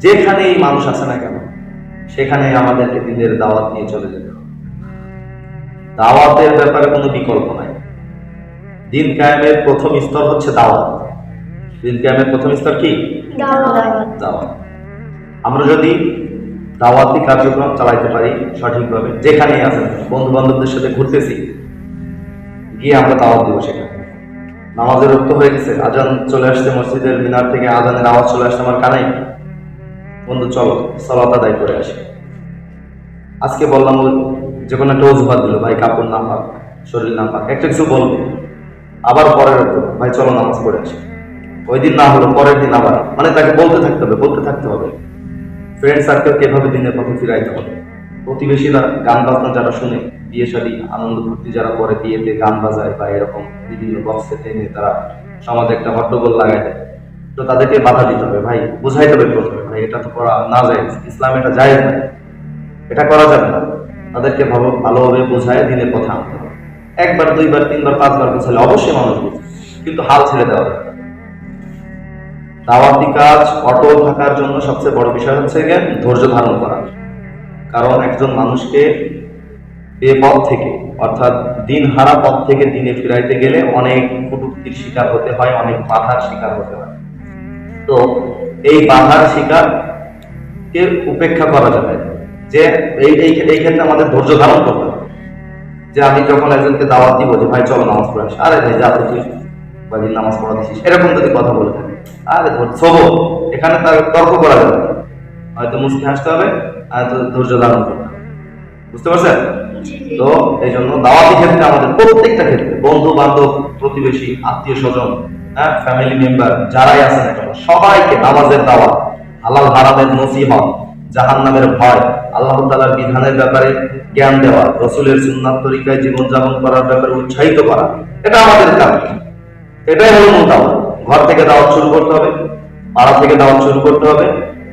যেখানেই মানুষ আছে না কেন সেখানে আমাদেরকে দিনের দাওয়াত নিয়ে চলে যেতে হবে। দাওয়াতের ব্যাপারে কোনো বিকল্প নাই। দিন কায়েমের প্রথম স্তর হচ্ছে দাওয়াত। দিন কায়েমের প্রথম স্তর কি? দাওয়াত। আমরা যদি দাওয়াতি কার্যক্রম চালাইতে পারি সঠিকভাবে, যেখানেই আছেন, বন্ধু বান্ধবদের সাথে ঘুরতেছি, গিয়ে আমরা দাওয়াত দিব সেখানে। নামাজের রক্ত হয়ে গেছে, আজান চলে আসছে, মসজিদের মিনার থেকে আজানের আওয়াজ চলে আসছে আমার কানে, বন্ধু চলো সালাত আদায় করে আসি। আজকে বললাম যে কোনো একটা অজুহাত দিল, ভাই কাপড় না পাক, শরীর না পাক, একটা কিছু বলবো, আবার পরের ভাই চলো নামাজ পড়ে আসি। ওই দিন না হলো পরের দিন আবার, মানে তাকে বলতে থাকতে হবে। ফ্রেন্ড সার্কেলকে এভাবে দিনের পথে ফিরাইতে হবে। প্রতিবেশীরা গান বাজনা যারা শুনে, বিয়ে শাদী আনন্দ ফুর্তি যারা করে, বিয়েতে গান বাজায় বা এরকম বিভিন্ন বক্সে টেনে তারা সমাজে একটা হট্টগোল লাগাই দেয়, তো তাদেরকে বাধা দিতে হবে, ভাই বুঝাইতে হবে প্রথমে, ভাই এটা তো করা না যায়, ইসলাম এটা জায়েজ না, এটা করা যাবে না। তাদেরকে ভালোভাবে বোঝায় দিনের পথে আনতে হবে। একবার দুইবার তিনবার পাঁচবার বোঝালে অবশ্যই মানুষ বুঝবে, কিন্তু হাল ছেড়ে দেওয়া যাবে না। দাওয়াতি কাজ অটল থাকার জন্য সবচেয়ে বড় বিষয় হচ্ছে ধৈর্য ধারণ করা। কারণ একজন মানুষকে এ পথ থেকে, অর্থাৎ দিন হারা পথ থেকে দিনে ফিরাইতে গেলে অনেক কটূক্তির শিকার হতে হয়, অনেক বাধার শিকার হতে হয়। তো এই বাধার শিকার কে উপেক্ষা করা যাবে, যে এই ক্ষেত্রে আমাদের ধৈর্য ধারণ করতে হবে। যে আমি যখন একজনকে দাওয়াত দিব যে ভাই চলো নামাজ পড়ে আসি, আরে ভাই যা তো তুই কয়দিন নামাজ পড়া দিছিস, এরকম যদি কথা বলে থাকে, আরে ধৈর্য, এখানে তার তর্ক করা যাবে না, হয়তো মুস্কি হাসতে হবে, আর ধৈর্য ধারণ করতে হবে। বুঝতে পারছেন? তো এই জন্য দাওয়াতি ক্ষেত্রে আমাদের প্রত্যেকটা ক্ষেত্রে, বন্ধু বান্ধব, প্রতিবেশী, আত্মীয় স্বজন, হ্যাঁ, ফ্যামিলি মেম্বার যারাই আছে না কেন, সবাইকে নামাজের দাওয়াত, হালাল হারামের নসিহত, জাহান্নামের ভয়, আল্লাহ তাআলার বিধানের ব্যাপারে জ্ঞান দেওয়া, রাসূলের সুন্নাত তরিকায় জীবনযাপন করার ব্যাপারে উৎসাহিত করা, এটা আমাদের কাজ। এটাই হলো মূল দাওয়াত। ঘর থেকে দাওয়াত শুরু করতে হবে, পাড়া থেকে দাওয়াত শুরু করতে হবে,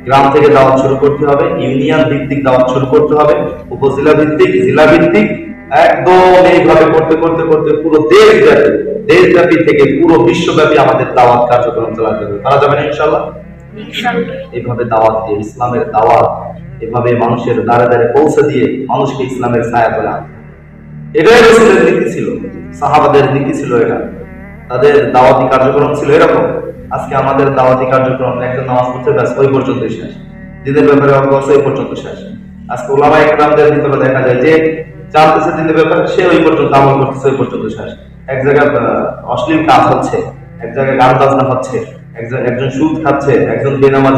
গ্রাম থেকে দাওয়াত শুরু করতে হবে, ইউনিয়ন ভিত্তিক দাওয়াত শুরু করতে হবে, উপজেলা ভিত্তিক, জেলা ভিত্তিক, একদম এইভাবে করতে করতে করতে পুরো দেশব্যাপী থেকে পুরো বিশ্বব্যাপী আমাদের দাওয়াত কার্যক্রম চালাতে হবে। করা যাবে না ইনশাআল্লাহ? এইভাবে দাওয়াত দিয়ে, ইসলামের দাওয়াত এভাবে মানুষের দ্বারে দ্বারে পৌঁছে দিয়ে মানুষকে ইসলামের ছায়া করে আনতে, এটাই রাসূলের নীতি ছিল, সাহাবাদের নীতি ছিল, এটা তাদের দাওয়াতি কার্যক্রম ছিল এরকম। আজকে আমাদের দাওয়াতি কার্যক্রম একজন নামাজ পড়তে ব্যাস ওই পর্যন্তই শেষ, দিনের ব্যাপারে অবশ্য ওই পর্যন্ত শেষ। আজকে ওলামা ইকরামদের ভিতরে দেখা যায় যে জানতেছে দিনের ব্যাপারে, সে ওই পর্যন্ত আমল করতেছে, ওই পর্যন্ত শেষ। এক জায়গায় অশ্লীল কাজ হচ্ছে, এক জায়গায় গান বাজনা হচ্ছে, একজন সুদ খাচ্ছে, একজন বেনামাজি